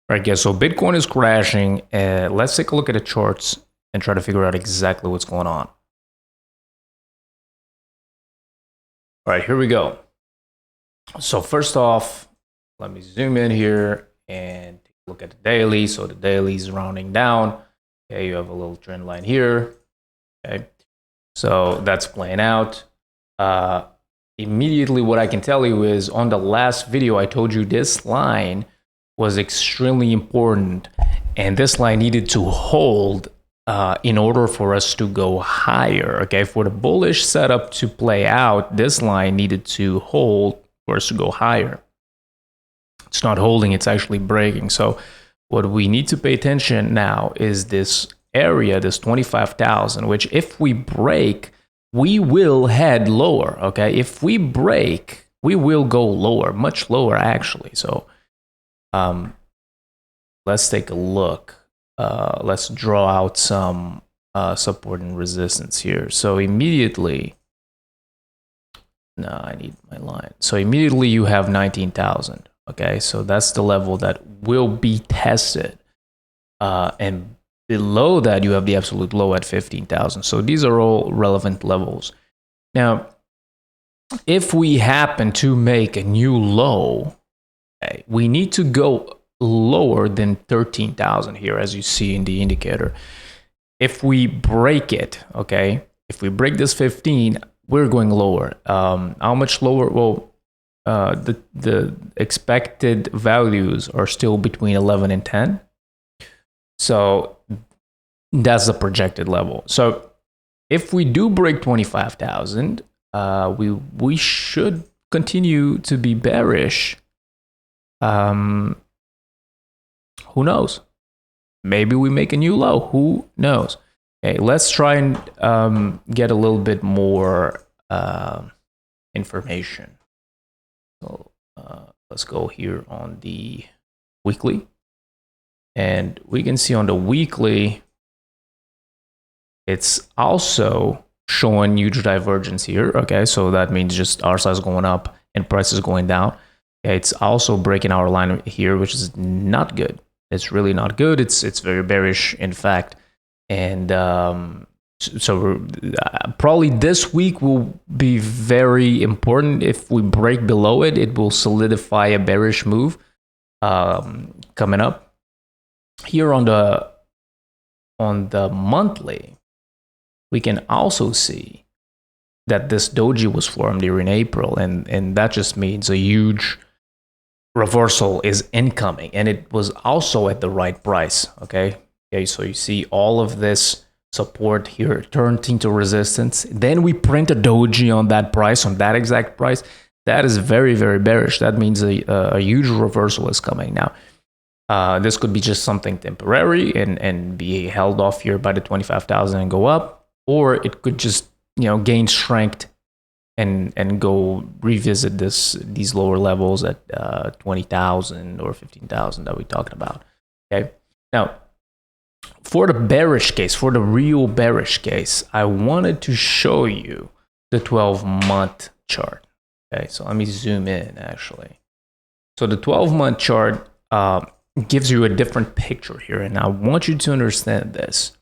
Right, guys, so Bitcoin is crashing. Let's take a look at the charts and try to figure out exactly what's going on. All right, here we go. So first off, let me zoom in here and take a look at the daily. So the daily is rounding down. Okay, you have a little trend line here. Okay, so that's playing out. Immediately, what I can tell you is on the last video, I told you this line was extremely important, and this line needed to hold in order for us to go higher. Okay, for the bullish setup to play out, this line needed to hold for us to go higher. It's not holding, it's actually breaking. So what we need to pay attention now is this area, this 25,000, which if we break, we will head lower. Okay, if we break, we will go lower, much lower actually. So let's take a look. Let's draw out some support and resistance here. So immediately, no, I need my line. So immediately you have 19,000. Okay, so that's the level that will be tested. And below that, you have the absolute low at 15,000. So these are all relevant levels. Now, if we happen to make a new low, okay, we need to go lower than 13,000 here, as you see in the indicator. If we break it, okay, if we break this 15, we're going lower. How much lower? Well, the expected values are still between 11 and 10. So that's the projected level. So if we do break 25,000, we should continue to be bearish. Who knows? Maybe we make a new low. Who knows? Okay, let's try and get a little bit more information. So let's go here on the weekly. And we can see on the weekly, it's also showing huge divergence here. Okay, so that means just our size going up and prices going down. Okay, it's also breaking our line here, which is not good. It's really not good. It's very bearish, in fact. And so probably this week will be very important. If we break below it, it will solidify a bearish move coming up. Here on the monthly, we can also see that this doji was formed during April, and that just means a huge reversal is incoming, and it was also at the right price. Okay, so you see all of this support here turned into resistance. Then we print a doji on that price, on that exact price. That is very, very bearish. That means a huge reversal is coming now. This could be just something temporary and be held off here by the 25,000 and go up, or it could just gain strength and go revisit these lower levels at 20,000 or 15,000 that we're talking about. Okay, now for the bearish case, for the real bearish case, I wanted to show you the 12-month chart. Okay, so let me zoom in actually. So the 12-month chart gives you a different picture here, and I want you to understand this.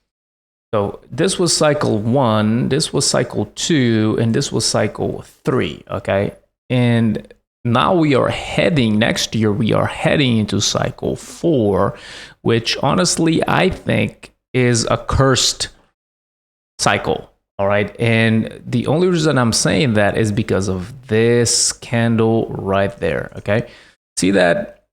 So this was cycle 1, this was cycle 2, and this was cycle 3, okay? And now we are heading, next year we are heading into cycle 4, which honestly I think is a cursed cycle, all right? And the only reason I'm saying that is because of this candle right there, okay? See that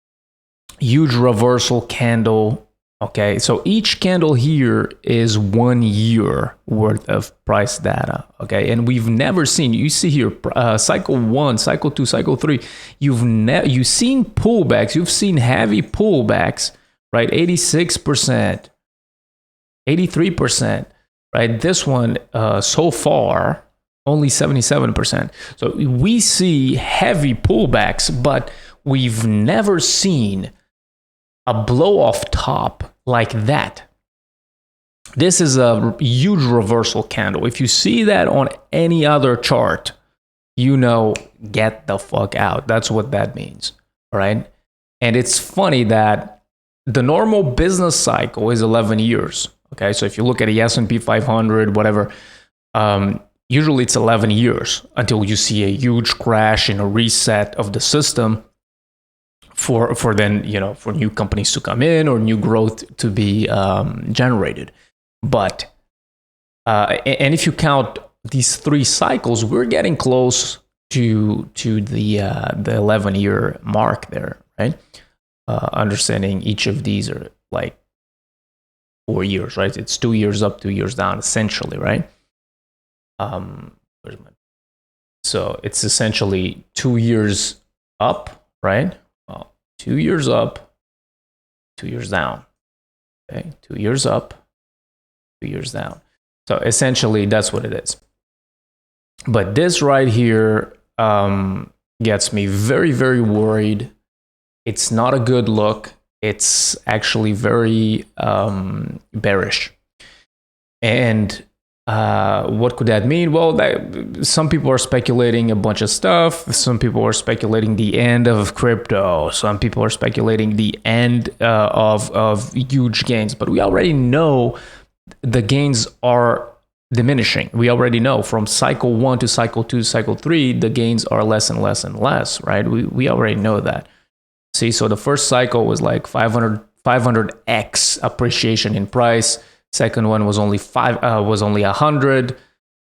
huge reversal candle? Okay, so each candle here is 1 year worth of price data. Okay, and we've never seen, you see here, cycle 1, cycle 2, cycle 3, you've seen pullbacks, you've seen heavy pullbacks, right? 86%, 83%, right? This one so far only 77%. So we see heavy pullbacks, but we've never seen a blow off top like that. This is a huge reversal candle. If you see that on any other chart, get the fuck out. That's what that means. All right. And it's funny that the normal business cycle is 11 years. Okay, so if you look at the S&P 500, whatever, usually it's 11 years until you see a huge crash and a reset of the system for then, for new companies to come in or new growth to be generated. But and if you count these 3 cycles, we're getting close to the 11-year mark there, right? Understanding each of these are like 4 years, right? It's 2 years up, 2 years down, essentially, right? So it's essentially 2 years up, right? Well, 2 years up, 2 years down. Okay, 2 years up, 2 years down. So essentially, that's what it is. But this right here gets me very, very worried. It's not a good look. It's actually very bearish. And what could that mean? Well, some people are speculating a bunch of stuff. Some people are speculating the end of crypto. Some people are speculating the end of huge gains. But we already know the gains are diminishing. We already know from cycle 1 to cycle 2, cycle 3, the gains are less and less and less, right? We already know that. See, so the first cycle was like 500x appreciation in price. Second one was only 100.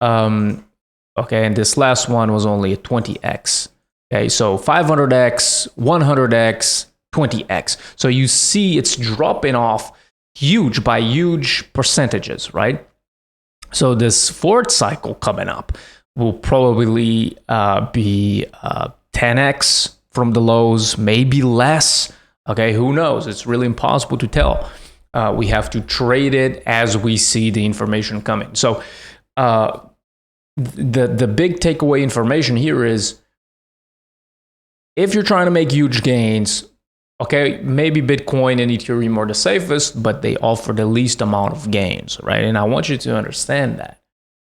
Okay, and this last one was only a 20x. Okay, so 500x, 100x, 20x. So you see it's dropping off by huge percentages, right? So this fourth cycle coming up will probably be 10x from the lows, maybe less. Okay, who knows? It's really impossible to tell. We have to trade it as we see the information coming. So the big takeaway information here is, if you're trying to make huge gains, okay, maybe Bitcoin and Ethereum are the safest, but they offer the least amount of gains, right? And I want you to understand that.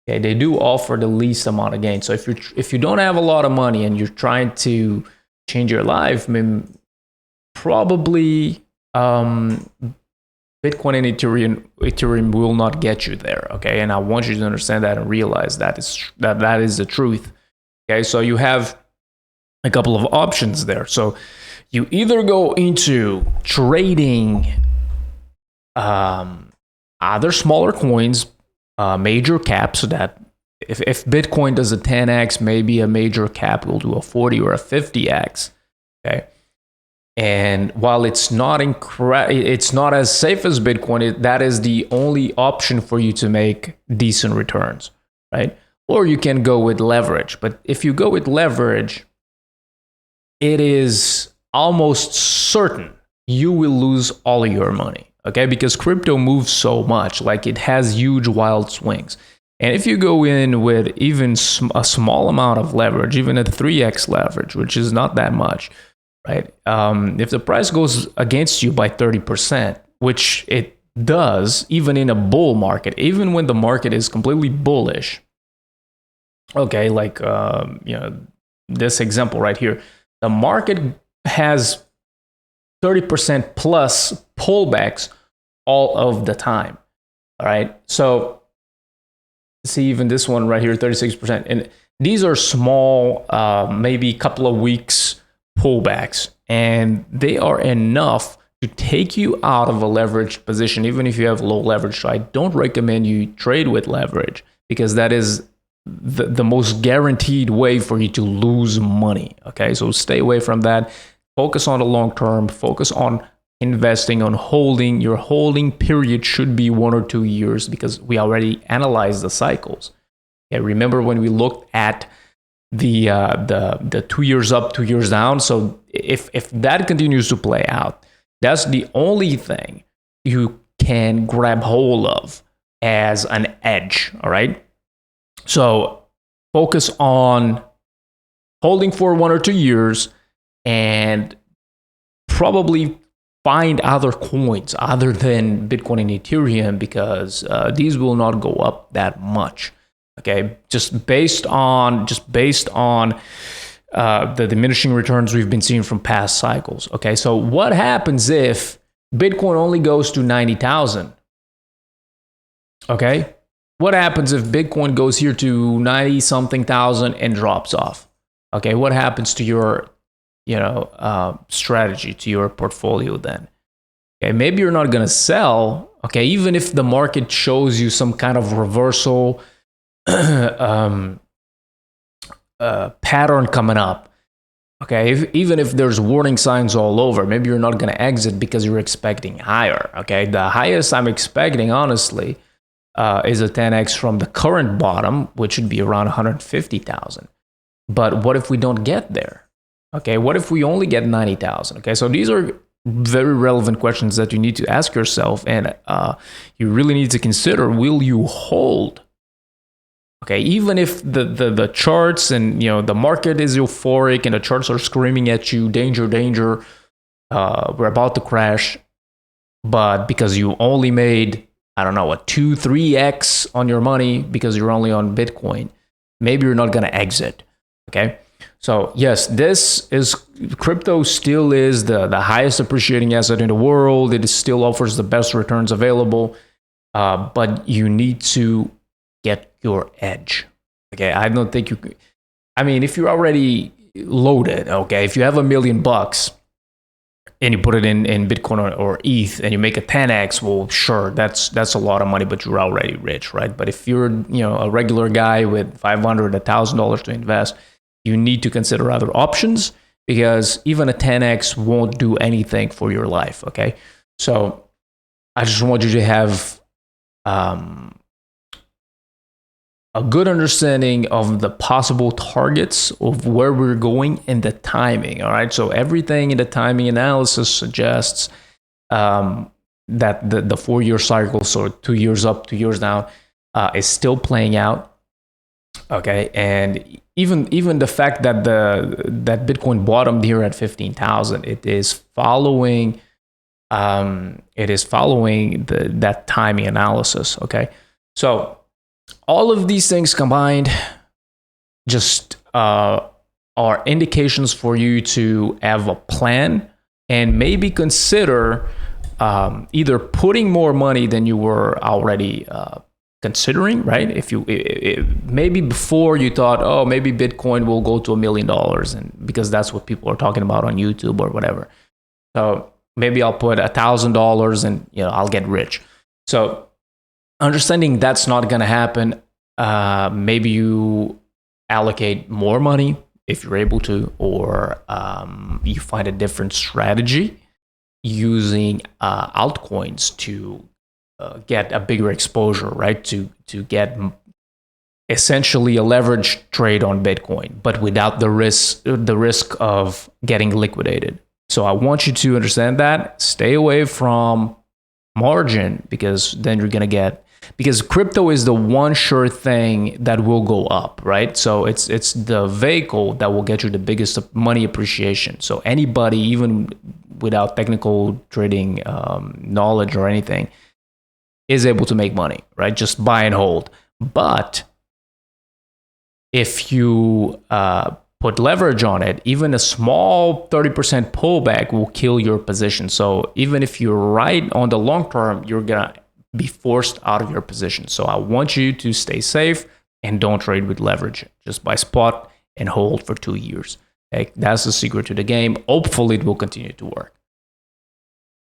Okay, they do offer the least amount of gains. So if you don't have a lot of money and you're trying to change your life, I mean, probably Bitcoin and Ethereum will not get you there. Okay, and I want you to understand that and realize that is the truth. Okay, so you have a couple of options there. So you either go into trading other smaller coins, major caps, so that if Bitcoin does a 10x, maybe a major cap will do a 40 or a 50x. Okay, and while it's not as safe as Bitcoin, that is the only option for you to make decent returns, right? Or you can go with leverage. But if you go with leverage, it is almost certain you will lose all of your money, okay? Because crypto moves so much, like it has huge wild swings. And if you go in with even a small amount of leverage, even a 3x leverage, which is not that much, right? If the price goes against you by 30%, which it does, even in a bull market, even when the market is completely bullish, okay, like this example right here, the market has 30% plus pullbacks all of the time. All right. So see, even this one right here, 36%. And these are small, maybe a couple of weeks pullbacks. And they are enough to take you out of a leveraged position, even if you have low leverage. So I don't recommend you trade with leverage, because that is the most guaranteed way for you to lose money. Okay, so stay away from that. Focus on the long term. Focus on investing, on holding. Your holding period should be 1 or 2 years, because we already analyzed the cycles. Okay, remember when we looked at the 2 years up, 2 years down? So if that continues to play out, that's the only thing you can grab hold of as an edge. All right. So focus on holding for 1 or 2 years, and probably find other coins other than Bitcoin and Ethereum, because these will not go up that much. Okay, just based on the diminishing returns we've been seeing from past cycles. Okay, so what happens if Bitcoin only goes to 90,000. Okay? What happens if Bitcoin goes here to 90 something thousand and drops off? Okay, what happens to your, strategy, to your portfolio then? Okay, maybe you're not going to sell. Okay, even if the market shows you some kind of reversal pattern coming up. Okay, even if there's warning signs all over, maybe you're not going to exit because you're expecting higher. Okay, the highest I'm expecting, honestly, is a 10x from the current bottom, which should be around 150,000. But what if we don't get there? Okay, what if we only get 90,000? Okay, so these are very relevant questions that you need to ask yourself, and you really need to consider: will you hold? Okay, even if the charts and the market is euphoric and the charts are screaming at you, danger, danger, we're about to crash, but because you only made, I don't know, a 2-3x on your money because you're only on Bitcoin, maybe you're not going to exit. Okay, so yes, crypto still is the highest appreciating asset in the world. It still offers the best returns available, but you need to get your edge. Okay, I don't think you. I mean, if you're already loaded, okay, if you have $1 million and you put it in Bitcoin or ETH and you make a 10x, well, sure, that's a lot of money, but you're already rich, right? But if you're a regular guy with $500, $1,000 to invest, you need to consider other options, because even a 10x won't do anything for your life. Okay, so I just want you to have a good understanding of the possible targets of where we're going and the timing. All right, so everything in the timing analysis suggests that the 4-year cycle, so 2 years up, 2 years down, is still playing out. Okay, and even the fact that that Bitcoin bottomed here at 15,000, it is following that timing analysis. Okay, so all of these things combined just are indications for you to have a plan and maybe consider either putting more money than you were already considering, right? If you maybe before you thought, oh, maybe Bitcoin will go to $1 million, and because that's what people are talking about on YouTube or whatever. So maybe I'll put $1,000 and I'll get rich. So understanding that's not going to happen, maybe you allocate more money if you're able to, or you find a different strategy using altcoins to get a bigger exposure, right? To get essentially a leverage trade on Bitcoin, but without the risk of getting liquidated. So I want you to understand that. Stay away from margin, because then you're gonna get, because crypto is the one sure thing that will go up, right? So it's the vehicle that will get you the biggest money appreciation. So anybody, even without technical trading knowledge or anything, is able to make money, right? Just buy and hold. But if you put leverage on it, even a small 30% pullback will kill your position. So even if you're right on the long term, you're gonna be forced out of your position. So I want you to stay safe and don't trade with leverage. Just buy spot and hold for 2 years. Okay? That's the secret to the game. Hopefully it will continue to work.